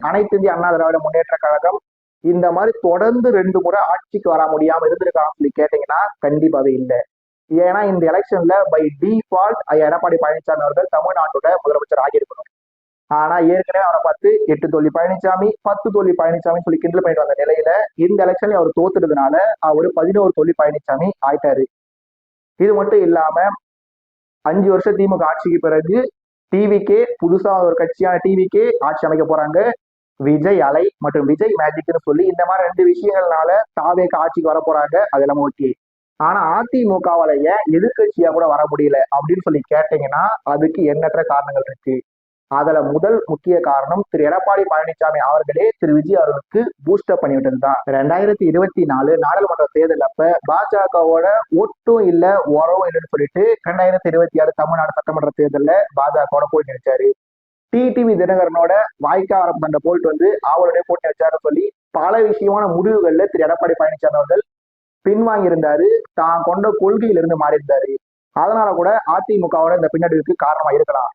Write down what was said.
அனைத்து இந்திய அண்ணா திராவிட முன்னேற்ற கழகம் இந்த மாதிரி தொடர்ந்து 2 முறை ஆட்சிக்கு வர முடியாம இருந்திருக்கான்னு சொல்லி கேட்டீங்கன்னா கண்டிப்பாவே இல்லை. ஏன்னா இந்த எலெக்ஷன்ல பை டிஃபால்ட் எடப்பாடி பழனிசாமி அவர்கள் தமிழ்நாட்டோட முதலமைச்சர் ஆகியிருக்கணும். ஆனா ஏற்கனவே அவரை பார்த்து 8 தோல்வி பழனிசாமி 10 தோல்வி பழனிசாமி சொல்லி கிண்டல் பண்ணிட்டு வந்த நிலையில இந்த எலெக்ஷன்ல அவர் தோத்துறதுனால அவர் 11 தோல்வி பழனிசாமி ஆயிட்டாரு. இது மட்டும் இல்லாம 5 வருஷம் திமுக ஆட்சிக்கு பிறகு டிவிக்கே புதுசா ஒரு கட்சியான டிவிக்கே ஆட்சி அமைக்க போறாங்க. விஜய் அலை மற்றும் விஜய் மேஜிக்னு சொல்லி இந்த மாதிரி 2 விஷயங்கள்னால தாவேக்கு ஆட்சிக்கு வர போறாங்க. அது எல்லாம் ஓகே. ஆனா அதிமுகவால ஏன் எதிர்கட்சியா கூட வர முடியல அப்படின்னு சொல்லி கேட்டீங்கன்னா அதுக்கு எண்ணற்ற காரணங்கள் இருக்கு. அதுல முதல் முக்கிய காரணம் திரு எடப்பாடி பழனிசாமி அவர்களே திரு விஜய் அவர்களுக்கு பூஸ்டப் பண்ணி விட்டதுதான். 2024 நாடாளுமன்ற தேர்தல் அப்ப பாஜகவோட ஒட்டும் இல்ல உறவும் இல்லைன்னு சொல்லிட்டு 2026 தமிழ்நாடு சட்டமன்ற தேர்தல்ல பாஜகவோட போட்டி நினைச்சாரு. டிடிவி தினகரனோட வாய்க்கா வரப்பு சண்டை போயிட்டு வந்து அவருடைய போட்டி வச்சாருன்னு சொல்லி பல விஷயமான முடிவுகள்ல திரு எடப்பாடி பழனிசாமி அவர்கள் பின்வாங்கி இருந்தாரு. தான் கொண்ட கொள்கையிலிருந்து மாறி இருந்தாரு. அதனால கூட அதிமுகவோட இந்த பின்னடைவுக்கு காரணமா இருக்கலாம்.